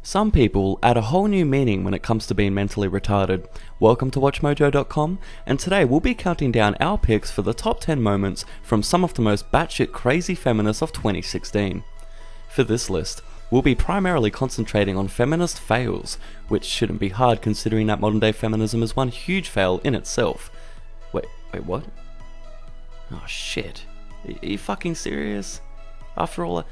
Some people add a whole new meaning when it comes to being mentally retarded. Welcome to WatchMojo.com, and today we'll be counting down our picks for the top 10 moments from some of the most batshit crazy feminists of 2016. For this list, we'll be primarily concentrating on feminist fails, which shouldn't be hard considering that modern day feminism is one huge fail in itself. Wait, what? Oh shit. Are you fucking serious? After all,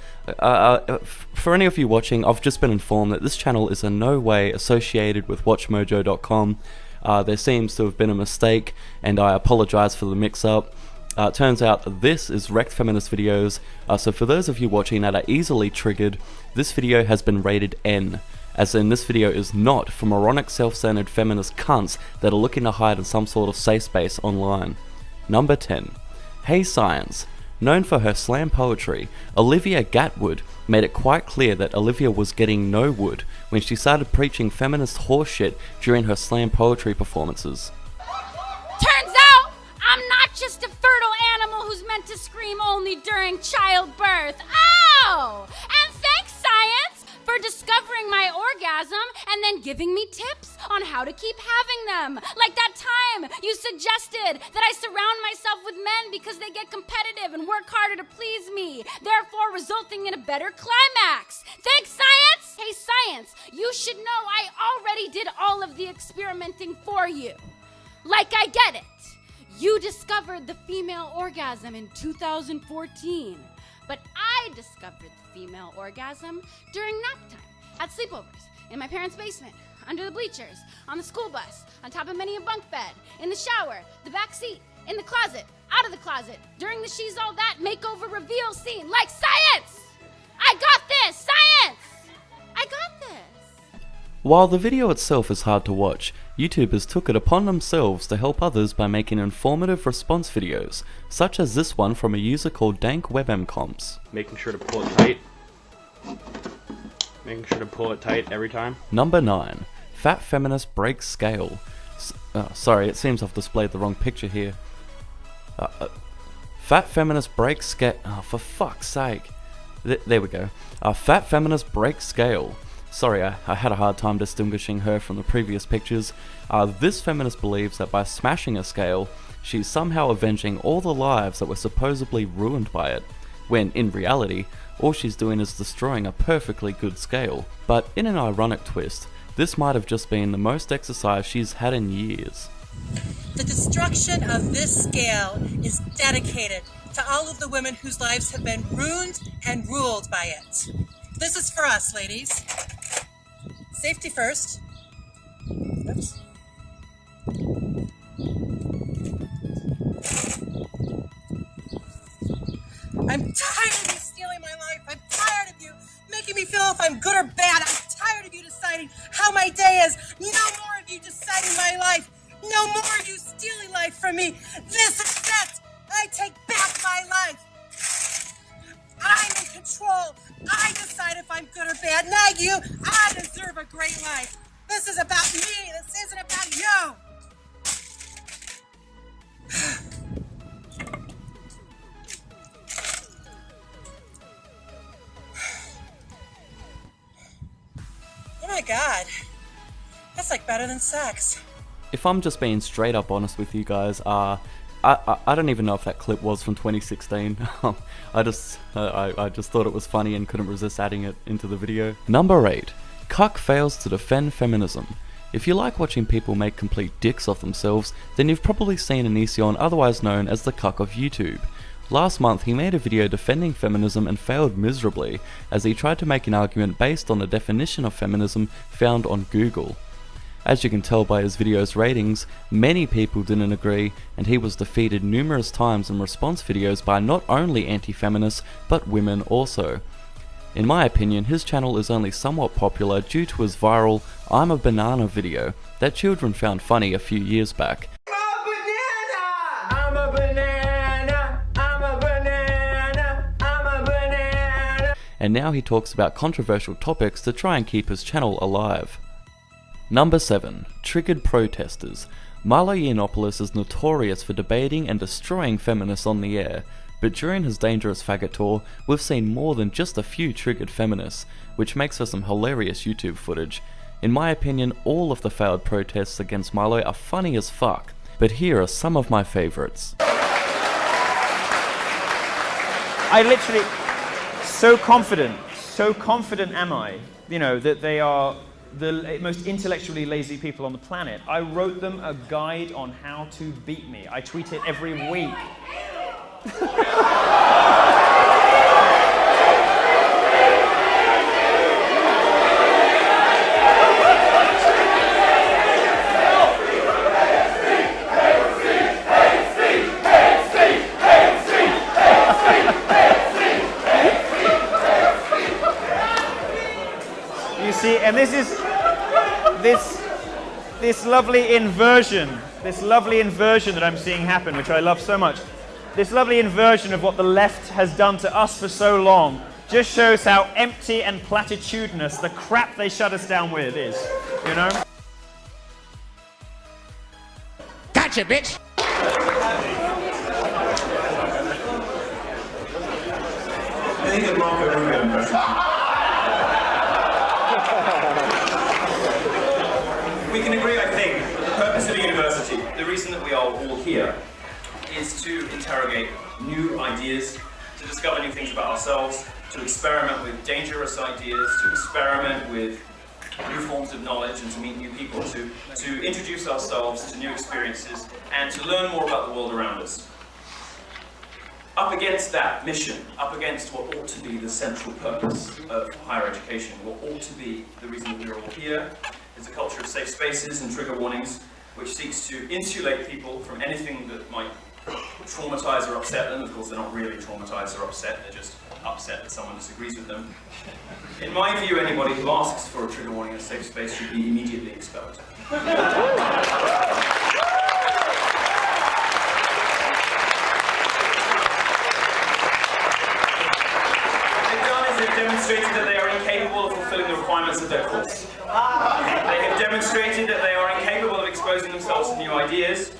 for any of you watching, I've just been informed that this channel is in no way associated with WatchMojo.com. There seems to have been a mistake, and I apologize for the mix-up. Turns out that this is Wrecked Feminist Videos, so for those of you watching that are easily triggered, this video has been rated N, as in this video is not for moronic self-centered feminist cunts that are looking to hide in some sort of safe space online. Number 10. Hey Science. Known for her slam poetry, Olivia Gatwood made it quite clear that Olivia was getting no wood when she started preaching feminist horseshit during her slam poetry performances. Turns out, I'm not just a fertile animal who's meant to scream only during childbirth. Ow! And thanks, science, for discovering my orgasm and then giving me tips on how to keep having them. Like that time you suggested that I surround myself with men because they get competitive and work harder to please me, therefore resulting in a better climax. Thanks, science! Hey, science, you should know I already did all of the experimenting for you. Like I get it. You discovered the female orgasm in 2014, but I discovered the female orgasm during nap time, at sleepovers, in my parents' basement, under the bleachers, on the school bus, on top of many a bunk bed, in the shower, the back seat, in the closet, out of the closet, during the she's all that makeover reveal scene. Like science! I got this! Science! I got this! While the video itself is hard to watch, YouTubers took it upon themselves to help others by making informative response videos, such as this one from a user called DankWebMComps. Making sure to pull it tight. Making sure to pull it tight every time. Number 9. Fat Feminist Breaks Scale. Sorry, it seems I've displayed the wrong picture here. Fat Feminist Breaks Scale. Oh, for fuck's sake. There we go. Fat Feminist Breaks Scale. Sorry, I had a hard time distinguishing her from the previous pictures. This feminist believes that by smashing a scale, she's somehow avenging all the lives that were supposedly ruined by it, when in reality, all she's doing is destroying a perfectly good scale. But in an ironic twist, this might have just been the most exercise she's had in years. The destruction of this scale is dedicated to all of the women whose lives have been ruined and ruled by it. This is for us, ladies. Safety first. Oops. I'm tired of you stealing my life. I'm tired of you making me feel if I'm good or bad. I'm tired of you deciding how my day is. No more of you deciding my life. No more of you stealing life from me. This is it. I take back my life. I'm in control. I decide if I'm good or bad. Not you. I deserve a great life. This is about me. This isn't about you. Oh my god. That's like better than sex. If I'm just being straight up honest with you guys, I don't even know if that clip was from 2016. I just thought it was funny and couldn't resist adding it into the video. Number 8. Cuck fails to defend feminism. If you like watching people make complete dicks of themselves, then you've probably seen Onision, otherwise known as the cuck of YouTube. Last month he made a video defending feminism and failed miserably, as he tried to make an argument based on the definition of feminism found on Google. As you can tell by his video's ratings, many people didn't agree, and he was defeated numerous times in response videos by not only anti-feminists, but women also. In my opinion, his channel is only somewhat popular due to his viral "I'm a banana" video that children found funny a few years back. I'm a banana, I'm a banana, I'm a banana. And now he talks about controversial topics to try and keep his channel alive. Number 7. Triggered Protesters. Milo Yiannopoulos is notorious for debating and destroying feminists on the air. but during his Dangerous Faggot tour, we've seen more than just a few triggered feminists, which makes for some hilarious YouTube footage. In my opinion, all of the failed protests against Milo are funny as fuck, but here are some of my favourites. I literally, so confident am I, you know, that they are the most intellectually lazy people on the planet. I wrote them a guide on how to beat me. I tweet it every week. You see, and this is this lovely inversion that I'm seeing happen, which I love so much. This lovely inversion of what the left has done to us for so long just shows how empty and platitudinous the crap they shut us down with is, you know? Gotcha, bitch! I think that Marco Rubio impression. We can agree, I think, that the purpose of a university, the reason that we are all here, is to interrogate new ideas, to discover new things about ourselves, to experiment with dangerous ideas, to experiment with new forms of knowledge and to meet new people, to introduce ourselves to new experiences and to learn more about the world around us. Up against that mission, up against what ought to be the central purpose of higher education, what ought to be the reason that we're all here, is a culture of safe spaces and trigger warnings, which seeks to insulate people from anything that might traumatize or upset them. Of course, they're not really traumatized or upset, they're just upset that someone disagrees with them. In my view, anybody who asks for a trigger warning in a safe space should be immediately expelled. Demonstrated that they are incapable of fulfilling the requirements of their course. They have demonstrated that they are incapable of exposing themselves to new ideas.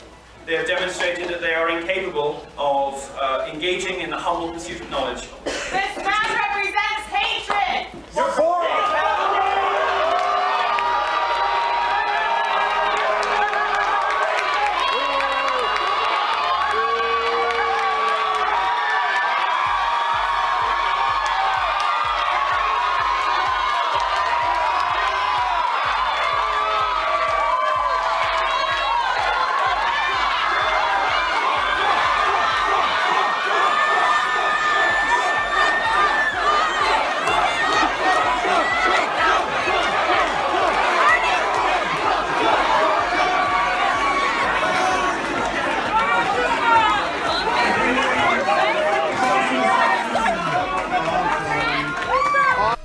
They have demonstrated that they are incapable of engaging in the humble pursuit of knowledge. This man represents hatred! You're for it!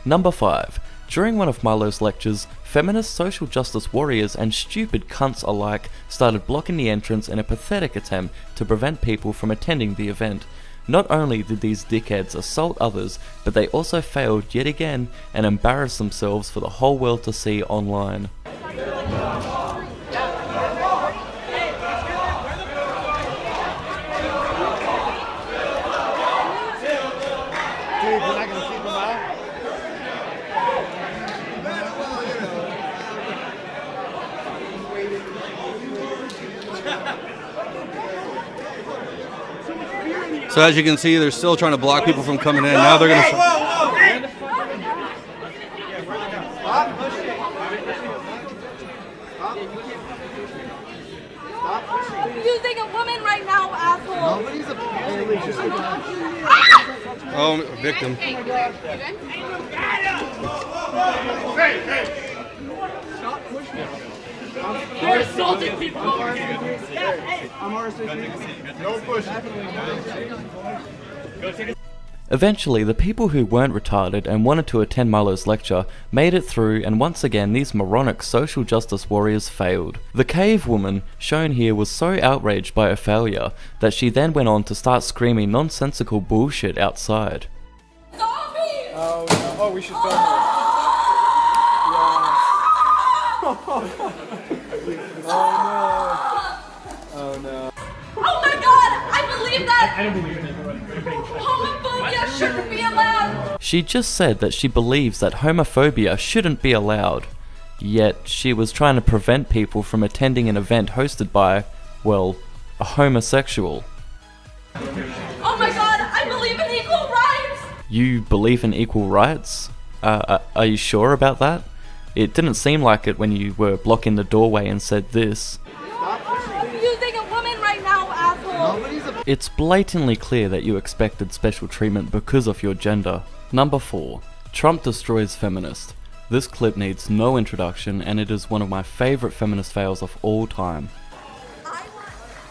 Number 5. During one of Milo's lectures, feminist social justice warriors and stupid cunts alike started blocking the entrance in a pathetic attempt to prevent people from attending the event. Not only did these dickheads assault others, but they also failed yet again and embarrassed themselves for the whole world to see online. So as you can see, they're still trying to block people from coming in. Now they're going to... Using a woman right now, asshole! Nobody's a... Oh, victim. Hey, you good? Stop pushing. You're assaulting people over here. I'm no pushing. Eventually, the people who weren't retarded and wanted to attend Milo's lecture made it through, and once again these moronic social justice warriors failed. The cave woman shown here was so outraged by her failure that she then went on to start screaming nonsensical bullshit outside. Zombies! Oh, no. Oh, we should film it. Oh no. Oh my god! I believe that! I don't believe it. shouldn't be allowed. She just said that she believes that homophobia shouldn't be allowed, yet she was trying to prevent people from attending an event hosted by, well, a homosexual. Oh my god, I believe in equal rights! You believe in equal rights? Are you sure about that? It didn't seem like it when you were blocking the doorway and said this. I'm abusing a woman right now, asshole! It's blatantly clear that you expected special treatment because of your gender. Number 4. Trump destroys feminist. This clip needs no introduction and it is one of my favorite feminist fails of all time.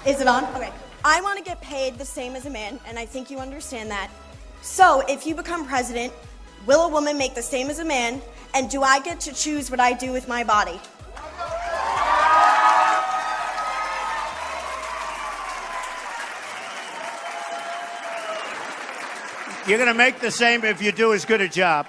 Is it on? Okay. I want to get paid the same as a man, and I think you understand that. So, if you become president, will a woman make the same as a man, and do I get to choose what I do with my body? You're going to make the same if you do as good a job.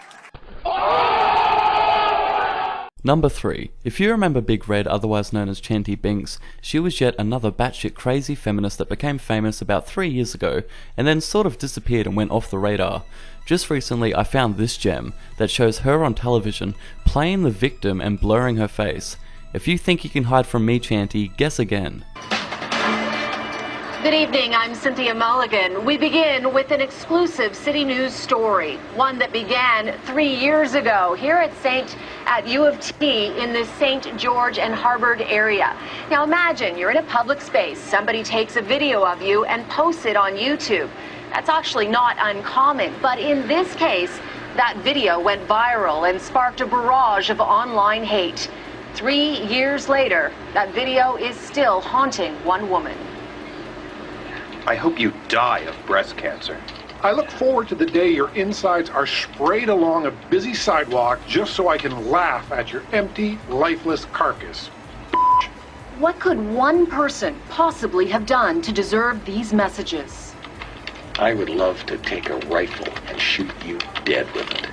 Number 3. If you remember Big Red, otherwise known as Chanty Binks, she was yet another batshit crazy feminist that became famous about 3 years ago and then sort of disappeared and went off the radar. Just recently I found this gem that shows her on television playing the victim and blurring her face. If you think you can hide from me, Chanty, guess again. Good evening, I'm Cynthia Mulligan. We begin with an exclusive City News story, one that began 3 years ago here at U of T in the St. George and Harvard area. Now imagine you're in a public space, somebody takes a video of you and posts it on YouTube. That's actually not uncommon, but in this case, that video went viral and sparked a barrage of online hate. 3 years later, that video is still haunting one woman. I hope you die of breast cancer. I look forward to the day your insides are sprayed along a busy sidewalk just so I can laugh at your empty, lifeless carcass. What could one person possibly have done to deserve these messages? I would love to take a rifle and shoot you dead with it.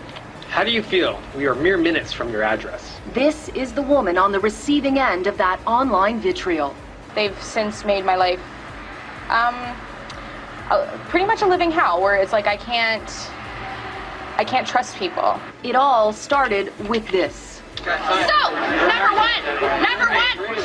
How do you feel? We are mere minutes from your address. This is the woman on the receiving end of that online vitriol. They've since made my life pretty much a living hell, where it's like I can't trust people. It all started with this. So, number one,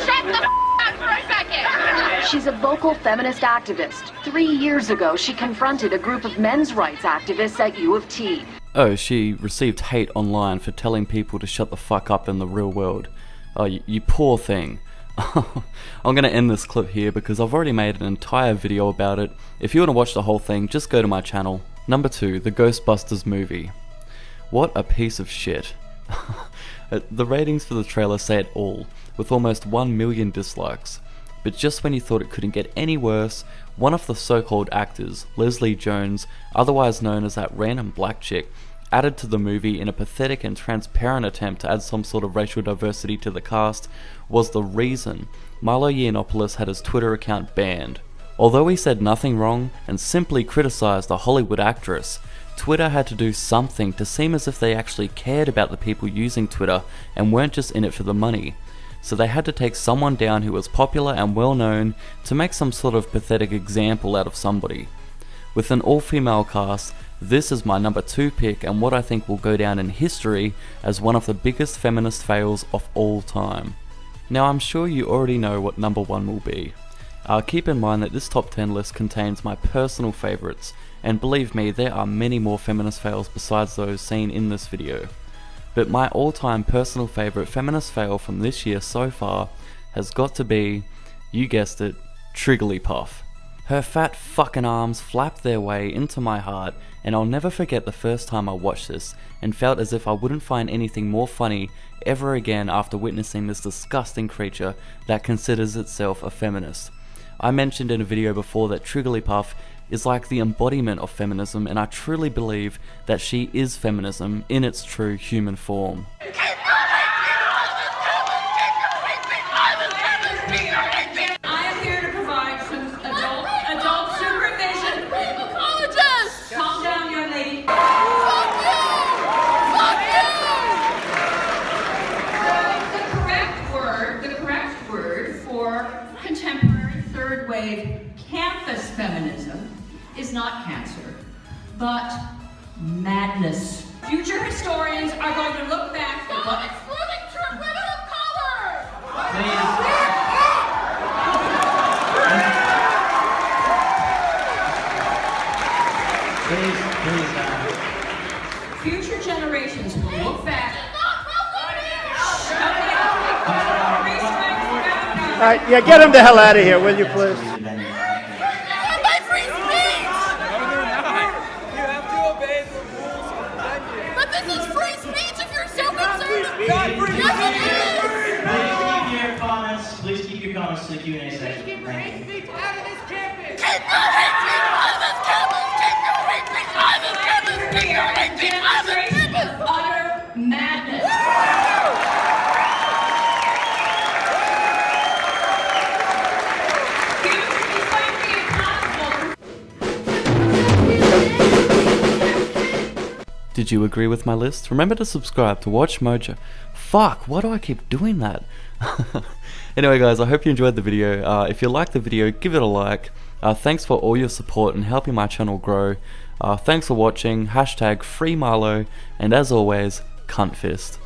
shut the up for a second. She's a vocal feminist activist. 3 years ago, she confronted a group of men's rights activists at U of T. Oh, she received hate online for telling people to shut the fuck up in the real world. Oh, you poor thing. I'm going to end this clip here because I've already made an entire video about it. If you want to watch the whole thing, just go to my channel. Number 2, the Ghostbusters movie. What a piece of shit. The ratings for the trailer say it all, with almost 1 million dislikes. But just when you thought it couldn't get any worse, one of the so-called actors, Leslie Jones, otherwise known as that random black chick, added to the movie in a pathetic and transparent attempt to add some sort of racial diversity to the cast, was the reason Milo Yiannopoulos had his Twitter account banned. Although he said nothing wrong and simply criticized a Hollywood actress, Twitter had to do something to seem as if they actually cared about the people using Twitter and weren't just in it for the money. So they had to take someone down who was popular and well known to make some sort of pathetic example out of somebody. With an all-female cast, this is my number 2 pick and what I think will go down in history as one of the biggest feminist fails of all time. Now I'm sure you already know what number 1 will be. Keep in mind that this top 10 list contains my personal favourites, and believe me, there are many more feminist fails besides those seen in this video. But my all-time personal favourite feminist fail from this year so far has got to be, you guessed it, Trigglypuff. Her fat fucking arms flapped their way into my heart, and I'll never forget the first time I watched this and felt as if I wouldn't find anything more funny ever again after witnessing this disgusting creature that considers itself a feminist. I mentioned in a video before that Trigglypuff is like the embodiment of feminism, and I truly believe that she is feminism in its true human form. I am here to provide some adult supervision. Apologize. Calm down, young lady. Fuck you! The correct word for contemporary third wave campus feminism is not cancer, but madness. Future historians are going to look back at what excluding women of color. Future generations will look back. All right, yeah, get him the hell out of here, will you, please? But this is free speech if you're so concerned. Please keep your comments to the Q&A section. Keep your hate speech out of this campus. Demonstration of utter madness. Did you agree with my list? Remember to subscribe to Watch Mojo. Fuck, why do I keep doing that? Anyway guys, I hope you enjoyed the video. If you liked the video, give it a like. Thanks for all your support and helping my channel grow. Thanks for watching, #FreeMarlo, and as always, cunt fist.